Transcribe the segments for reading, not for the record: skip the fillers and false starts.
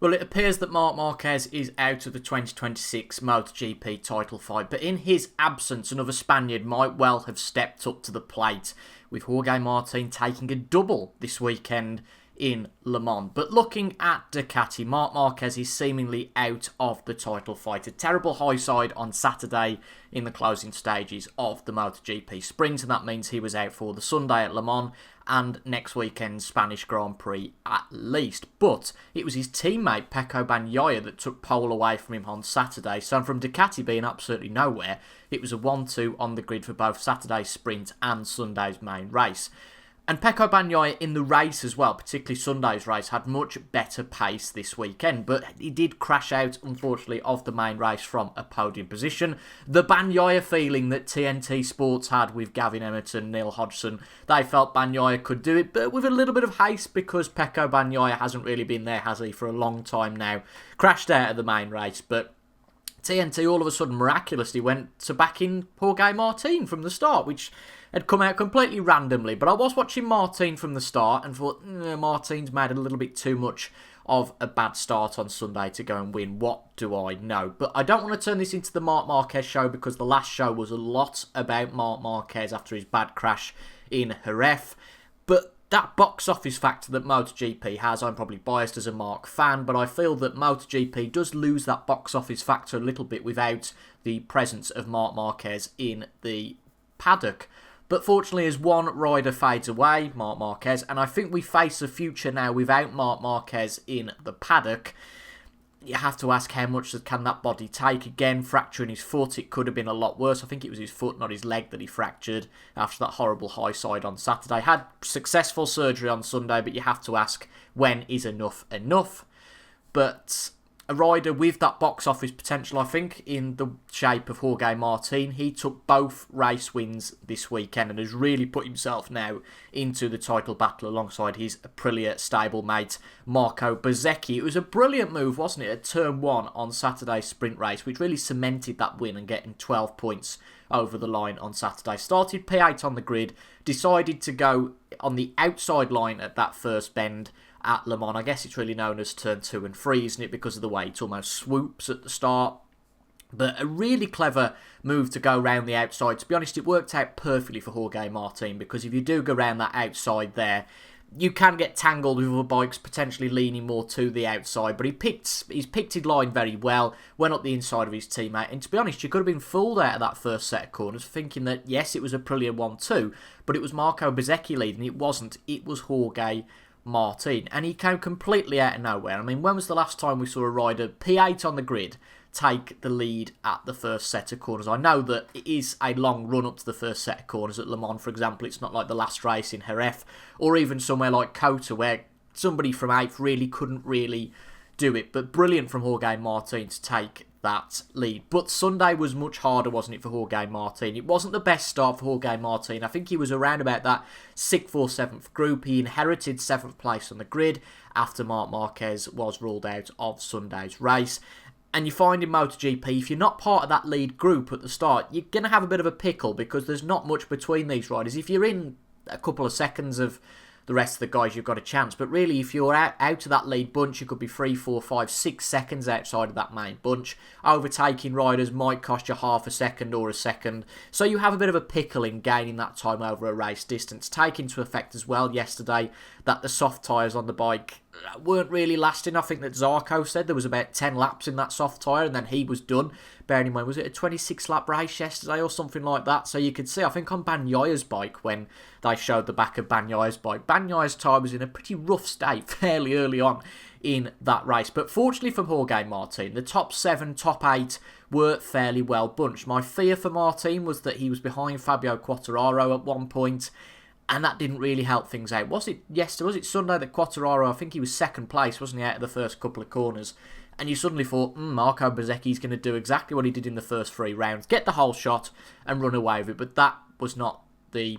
Well, it appears that Marc Marquez is out of the 2026 MotoGP title fight, but in his absence, another Spaniard might well have stepped up to the plate, with Jorge Martín taking a double this weekend in Le Mans. But looking at Ducati, Marc Marquez is seemingly out of the title fight. A terrible high side on Saturday in the closing stages of the MotoGP Sprint, and that means he was out for the Sunday at Le Mans and next weekend's Spanish Grand Prix at least. But it was his teammate Pecco Bagnaia that took pole away from him on Saturday, so from Ducati being absolutely nowhere, it was a 1-2 on the grid for both Saturday's sprint and Sunday's main race. And Pecco Bagnaia in the race as well, particularly Sunday's race, had much better pace this weekend, but he did crash out, unfortunately, of the main race from a podium position. The Bagnaia feeling that TNT Sports had with Gavin Emmett and Neil Hodgson, they felt Bagnaia could do it, but with a little bit of haste because Pecco Bagnaia hasn't really been there, has he, for a long time now. Crashed out of the main race, but TNT all of a sudden miraculously went to back in Jorge Martín from the start, which had come out completely randomly. But I was watching Martín from the start and thought, Martín's made a little bit too much of a bad start on Sunday to go and win. What do I know? But I don't want to turn this into the Marc Marquez show, because the last show was a lot about Marc Marquez after his bad crash in Jerez. But that box office factor that MotoGP has, I'm probably biased as a Marc fan, but I feel that MotoGP does lose that box office factor a little bit without the presence of Marc Marquez in the paddock. But fortunately, as one rider fades away, Marc Marquez, and I think we face a future now without Marc Marquez in the paddock, you have to ask how much can that body take. Again, fracturing his foot, it could have been a lot worse. I think it was his foot, not his leg, that he fractured after that horrible high side on Saturday. Had successful surgery on Sunday, but you have to ask, when is enough enough? But a rider with that box office potential, I think, in the shape of Jorge Martín. He took both race wins this weekend and has really put himself now into the title battle alongside his Aprilia stablemate Marco Bezzecchi. It was a brilliant move, wasn't it, at turn 1 on Saturday's sprint race, which really cemented that win and getting 12 points over the line on Saturday. Started P8 on the grid, decided to go on the outside line at that first bend at Le Mans. I guess it's really known as turn 2 and 3, isn't it, because of the way it almost swoops at the start. But a really clever move to go round the outside. To be honest, it worked out perfectly for Jorge Martín, because if you do go round that outside there, you can get tangled with other bikes potentially leaning more to the outside. But he's picked his line very well, went up the inside of his teammate, and to be honest, you could have been fooled out of that first set of corners thinking that yes, it was Aprilia 1-2, but it was Marco Bezzecchi leading. It wasn't. It was Jorge Martín, and he came completely out of nowhere. I mean, when was the last time we saw a rider P8 on the grid take the lead at the first set of corners? I know that it is a long run up to the first set of corners at Le Mans, for example. It's not like the last race in Jerez, or even somewhere like Cota, where somebody from 8th really couldn't really do it. But brilliant from Jorge Martín to take that lead. But Sunday was much harder, wasn't it, for Jorge Martín? It wasn't the best start for Jorge Martín. I think he was around about that 6th or 7th group. He inherited 7th place on the grid after Marc Marquez was ruled out of Sunday's race. And you find in MotoGP, if you're not part of that lead group at the start, you're going to have a bit of a pickle, because there's not much between these riders. If you're in a couple of seconds of the rest of the guys, you've got a chance. But really, if you're out of that lead bunch, you could be 3, 4, 5, 6 seconds outside of that main bunch. Overtaking riders might cost you half a second or a second. So you have a bit of a pickle in gaining that time over a race distance. Take into effect as well yesterday that the soft tyres on the bike weren't really lasting. I think that Zarco said there was about 10 laps in that soft tyre and then he was done. Bearing in mind, was it a 26 lap race yesterday or something like that? So you could see, I think on Bagnaia's bike, when they showed the back of Bagnaia's bike, Bagnaia's tyre was in a pretty rough state fairly early on in that race. But fortunately for Jorge Martín, the top 7, top 8 were fairly well bunched. My fear for Martín was that he was behind Fabio Quartararo at one point, and that didn't really help things out. Was it Sunday that Quartararo, I think he was 2nd place, wasn't he, out of the first couple of corners? And you suddenly thought, Marco Bezzecchi's going to do exactly what he did in the first 3 rounds, get the whole shot and run away with it. But that was not the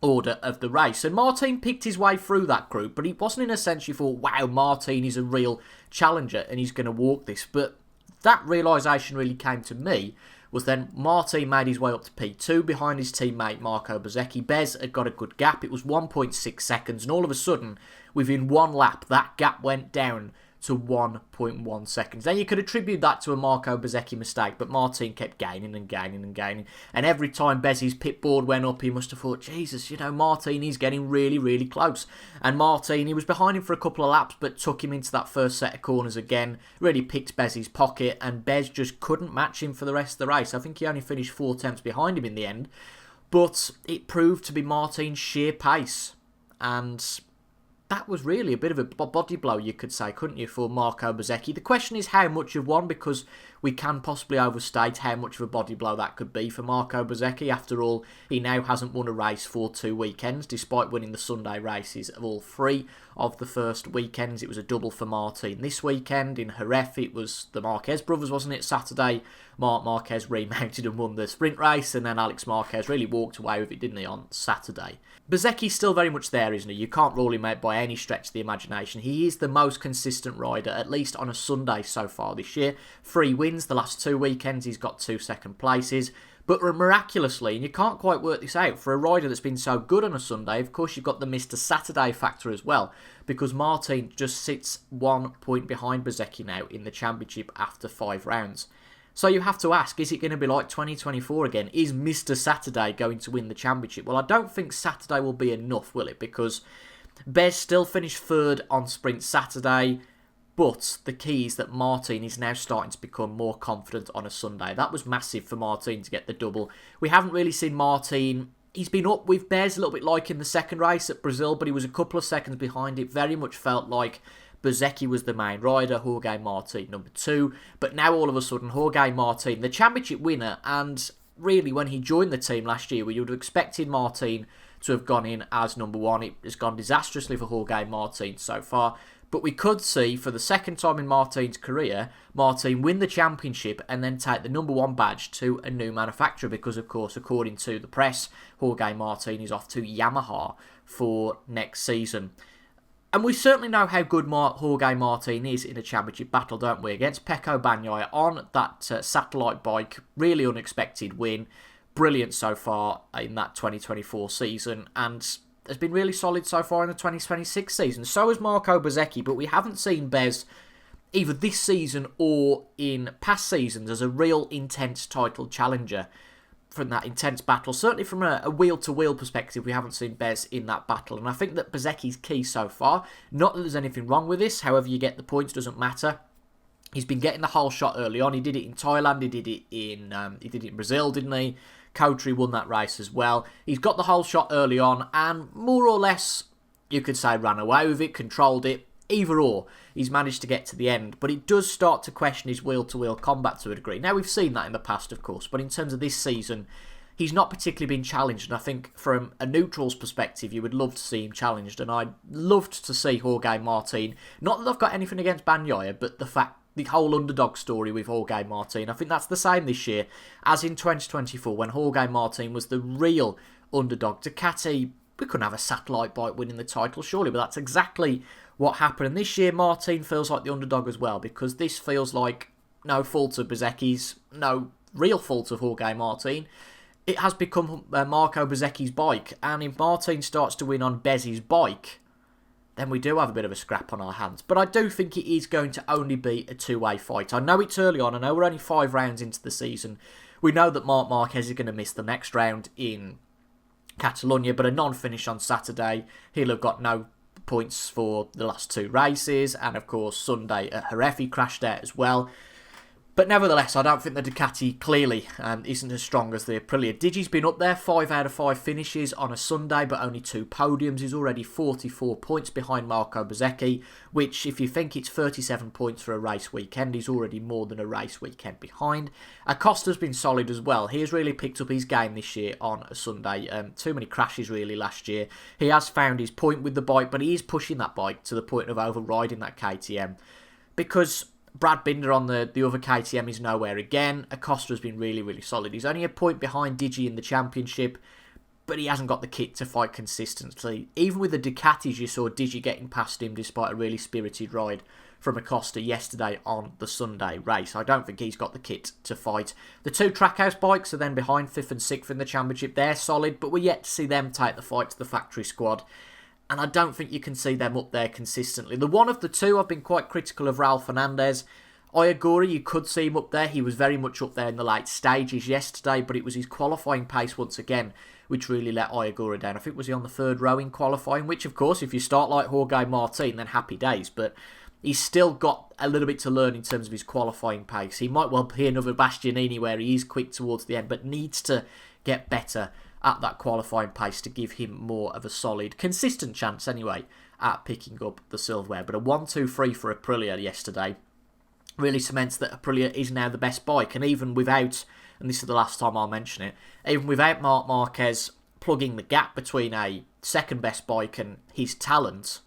order of the race. And Martín picked his way through that group, but he wasn't in a sense you thought, wow, Martín is a real challenger and he's going to walk this. But that realisation really came to me was then Martín made his way up to P2 behind his teammate Marco Bezzecchi. Bez had got a good gap. It was 1.6 seconds, and all of a sudden, within one lap, that gap went down to 1.1 seconds. Now, you could attribute that to a Marco Bezzecchi mistake, but Martin kept gaining and gaining and gaining. And every time Bezzi's pit board went up, he must have thought, Jesus, Martin, he's getting really, really close. And Martin, he was behind him for a couple of laps, but took him into that first set of corners again, really picked Bezzi's pocket, and Bez just couldn't match him for the rest of the race. I think he only finished 4 tenths behind him in the end, but it proved to be Martin's sheer pace. And that was really a bit of a body blow, you could say, couldn't you, for Marco Bezzecchi? The question is how much of one, because we can possibly overstate how much of a body blow that could be for Marco Bezzecchi. After all, he now hasn't won a race for 2 weekends, despite winning the Sunday races of all 3 of the first weekends. It was a double for Martin this weekend. In Jerez, it was the Marquez brothers, wasn't it? Saturday, Marc Marquez remounted and won the sprint race, and then Alex Marquez really walked away with it, didn't he, on Saturday? Bezzecchi's still very much there, isn't he? You can't rule him out by any stretch of the imagination. He is the most consistent rider, at least on a Sunday so far this year. 3 wins the last 2 weekends, he's got 2 second places. But miraculously, and you can't quite work this out, for a rider that's been so good on a Sunday, of course you've got the Mr. Saturday factor as well, because Martin just sits 1 point behind Bezzecchi now in the championship after 5 rounds. So you have to ask, is it going to be like 2024 again? Is Mr. Saturday going to win the championship? Well, I don't think Saturday will be enough, will it? Because Bez still finished 3rd on Sprint Saturday, but the key is that Martin is now starting to become more confident on a Sunday. That was massive for Martin to get the double. We haven't really seen Martin. He's been up with Bez a little bit like in the second race at Brazil, but he was a couple of seconds behind. It very much felt like Bezzecchi was the main rider, Jorge Martín number 2, but now all of a sudden Jorge Martín, the championship winner, and really when he joined the team last year, we would have expected Martín to have gone in as number 1. It has gone disastrously for Jorge Martín so far, but we could see for the second time in Martin's career, Martin win the championship and then take the number 1 badge to a new manufacturer, because of course, according to the press, Jorge Martín is off to Yamaha for next season. And we certainly know how good Jorge Martin is in a championship battle, don't we? Against Pecco Bagnaia on that satellite bike. Really unexpected win. Brilliant so far in that 2024 season. And has been really solid so far in the 2026 season. So has Marco Bezzecchi, but we haven't seen Bez either this season or in past seasons as a real intense title challenger from that intense battle. Certainly from a wheel-to-wheel perspective, we haven't seen Bez in that battle. And I think that Bezzecchi's key so far, not that there's anything wrong with this, however you get the points doesn't matter. He's been getting the whole shot early on. He did it in Thailand, he did it in Brazil, didn't he? Coultry won that race as well. He's got the whole shot early on and more or less, you could say, ran away with it, controlled it. Either or, he's managed to get to the end, but it does start to question his wheel-to-wheel combat to a degree. Now, we've seen that in the past, of course, but in terms of this season, he's not particularly been challenged, and I think from a neutral's perspective, you would love to see him challenged, and I'd loved to see Jorge Martin, not that I've got anything against Bagnaia, but the whole underdog story with Jorge Martin, I think that's the same this year as in 2024, when Jorge Martin was the real underdog. Ducati, we couldn't have a satellite bike winning the title, surely, but that's exactly what happened. And this year, Martin feels like the underdog as well, because this feels like no fault of Bezzecchi's, no real fault of Jorge Martin. It has become Marco Bezzecchi's bike, and if Martin starts to win on Bez's bike, then we do have a bit of a scrap on our hands. But I do think it is going to only be a 2-way fight. I know it's early on, I know we're only 5 rounds into the season. We know that Marc Marquez is going to miss the next round in Catalonia, but a non-finish on Saturday, he'll have got no points for the last 2 races, and of course Sunday at Jerez he crashed out as well. But nevertheless, I don't think the Ducati clearly isn't as strong as the Aprilia. Digi's been up there, 5 out of 5 finishes on a Sunday, but only 2 podiums. He's already 44 points behind Marco Bezzecchi, which, if you think it's 37 points for a race weekend, he's already more than a race weekend behind. Acosta's been solid as well. He has really picked up his game this year on a Sunday. Too many crashes really last year. He has found his point with the bike, but he is pushing that bike to the point of overriding that KTM, because Brad Binder on the other KTM is nowhere again. Acosta has been really, really solid. He's only a point behind Digi in the championship, but he hasn't got the kit to fight consistently. Even with the Ducatis, you saw Digi getting past him despite a really spirited ride from Acosta yesterday on the Sunday race. I don't think he's got the kit to fight. The 2 Trackhouse bikes are then behind 5th and 6th in the championship. They're solid, but we're yet to see them take the fight to the factory squad. and I don't think you can see them up there consistently. The one of the two, I've been quite critical of Raul Fernandez. Oyagura, you could see him up there. He was very much up there in the late stages yesterday, but it was his qualifying pace once again which really let Oyagura down. I think was he on the third row in qualifying, which of course, if you start like Jorge Martín, then happy days, but he's still got a little bit to learn in terms of his qualifying pace. He might well be another Bastianini where he is quick towards the end, but needs to get better at that qualifying pace to give him more of a solid, consistent chance anyway at picking up the silverware. But a 1-2-3 for Aprilia yesterday really cements that Aprilia is now the best bike, and even without, and this is the last time I'll mention it, even without Marc Marquez plugging the gap between a second best bike and his talent,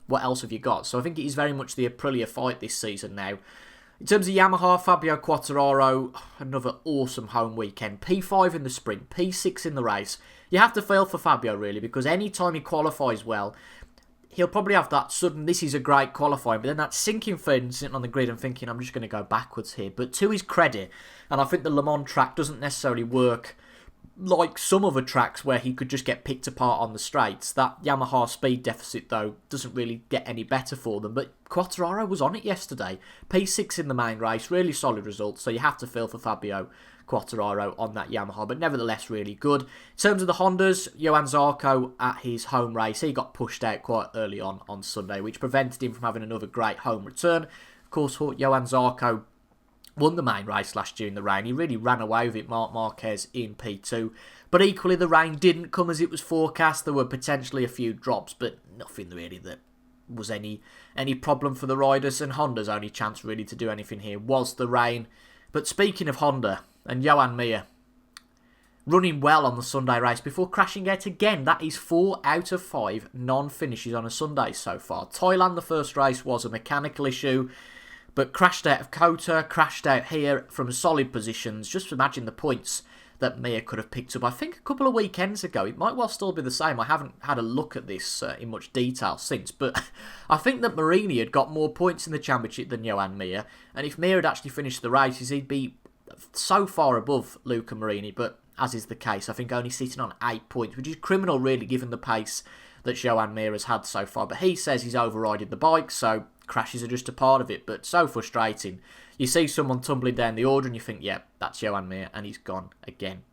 what else have you got? So I think it is very much the Aprilia fight this season now. In terms of Yamaha, Fabio Quartararo, another awesome home weekend. P5 in the sprint, P6 in the race. You have to feel for Fabio really, because any time he qualifies well, he'll probably have that sudden, this is a great qualifying, but then that sinking feeling sitting on the grid and thinking, I'm just going to go backwards here. But to his credit, and I think the Le Mans track doesn't necessarily work like some other tracks where he could just get picked apart on the straights. That Yamaha speed deficit, though, doesn't really get any better for them. But Quartararo was on it yesterday. P6 in the main race, really solid result. So you have to feel for Fabio Quartararo on that Yamaha, but nevertheless really good. In terms of the Hondas, Johann Zarco at his home race, he got pushed out quite early on Sunday, which prevented him from having another great home return. Of course, Johann Zarco won the main race last year in the rain. He really ran away with it, Marc Marquez in P2. But equally, the rain didn't come as it was forecast. There were potentially a few drops, but nothing really that was any problem for the riders. And Honda's only chance really to do anything here was the rain. But speaking of Honda and Johan Mir, running well on the Sunday race before crashing out again. That is 4 out of 5 non-finishes on a Sunday so far. Thailand, the first race, was a mechanical issue, but crashed out of Kota, crashed out here from solid positions. Just imagine the points that Mir could have picked up, I think, a couple of weekends ago. It might well still be the same. I haven't had a look at this in much detail since, but I think that Marini had got more points in the championship than Johan Mir, and if Mir had actually finished the races, he'd be so far above Luca Marini, but as is the case, I think only sitting on 8 points, which is criminal really given the pace that Johan Mir has had so far. But he says he's overrided the bike, so crashes are just a part of it, but so frustrating. You see someone tumbling down the order and you think, yeah, that's Johan Mir, and he's gone again.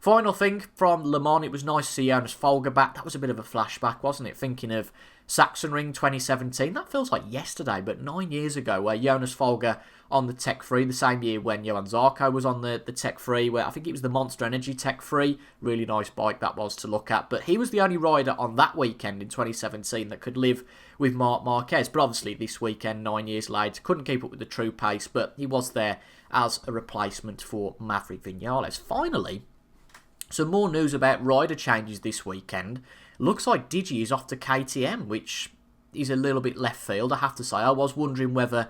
Final thing from Le Mans, it was nice to see Jonas Folger back. That was a bit of a flashback, wasn't it? Thinking of Sachsenring 2017. That feels like yesterday, but 9 years ago, where Jonas Folger on the Tech 3, the same year when Johann Zarco was on the Tech 3, where I think it was the Monster Energy Tech 3. Really nice bike that was to look at. But he was the only rider on that weekend in 2017 that could live with Marc Marquez. But obviously this weekend, 9 years later, couldn't keep up with the true pace, but he was there as a replacement for Maverick Vinales. Finally, some more news about rider changes this weekend. Looks like Digi is off to KTM, which is a little bit left field, I have to say. I was wondering whether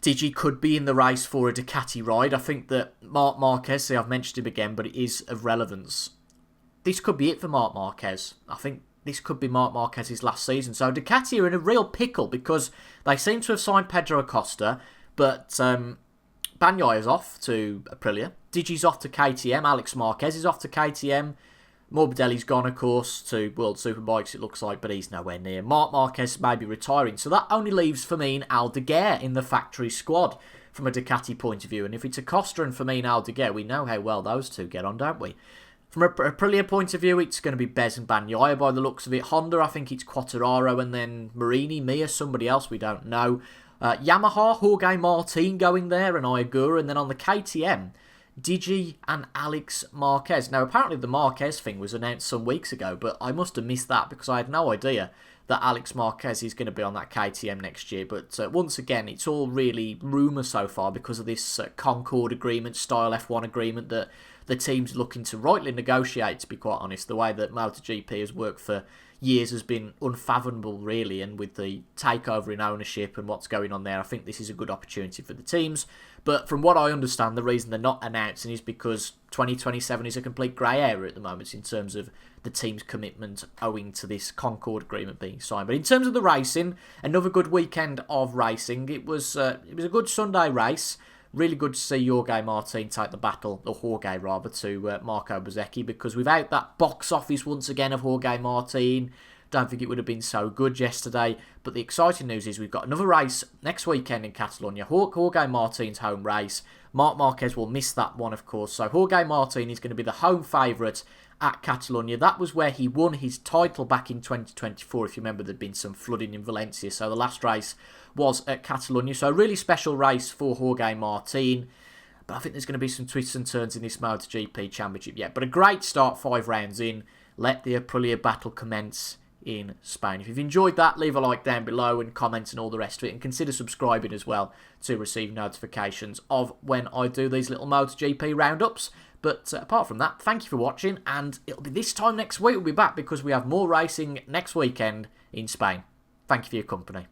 Digi could be in the race for a Ducati ride. I think that Marc Marquez, see, I've mentioned him again, but it is of relevance. This could be it for Marc Marquez. I think this could be Marc Marquez's last season. So Ducati are in a real pickle because they seem to have signed Pedro Acosta, but Bagnaia is off to Aprilia. Digi's off to KTM. Alex Marquez is off to KTM. Morbidelli's gone, of course, to World Superbikes, it looks like, but he's nowhere near. Marc Marquez may be retiring, so that only leaves Firmin Aldeguer in the factory squad from a Ducati point of view. And if it's Acosta and Firmin Aldeguer, we know how well those two get on, don't we? From a Aprilia point of view, it's going to be Bez and Bagnaia by the looks of it. Honda, I think it's Quartararo and then Marini, Mir, somebody else we don't know. Yamaha, Jorge Martín going there and Oyagura, and then on the KTM, Digi and Alex Marquez. Now, apparently the Marquez thing was announced some weeks ago, but I must have missed that because I had no idea that Alex Marquez is going to be on that KTM next year. But once again, it's all really rumour so far because of this Concord agreement, style F1 agreement that the team's looking to rightly negotiate, to be quite honest. The way that MotoGP has worked for years has been unfathomable, really, and with the takeover in ownership and what's going on there, I think this is a good opportunity for the teams. But from what I understand, the reason they're not announcing is because 2027 is a complete grey area at the moment in terms of the team's commitment owing to this Concord agreement being signed. But in terms of the racing, another good weekend of racing. It was a good Sunday race. Really good to see Jorge Martín take the battle, or Jorge rather, to Marco Bezzecchi, because without that box office once again of Jorge Martín, don't think it would have been so good yesterday. But the exciting news is we've got another race next weekend in Catalonia. Jorge Martin's home race. Marc Marquez will miss that one, of course. So Jorge Martin is going to be the home favourite at Catalonia. That was where he won his title back in 2024. If you remember, there'd been some flooding in Valencia. So the last race was at Catalonia. So a really special race for Jorge Martin. But I think there's going to be some twists and turns in this MotoGP Championship yet. But a great start 5 rounds in. Let the Aprilia battle commence in Spain. If you've enjoyed that, leave a like down below and comment and all the rest of it. And consider subscribing as well to receive notifications of when I do these little MotoGP roundups. But apart from that, thank you for watching. And it'll be this time next week we'll be back because we have more racing next weekend in Spain. Thank you for your company.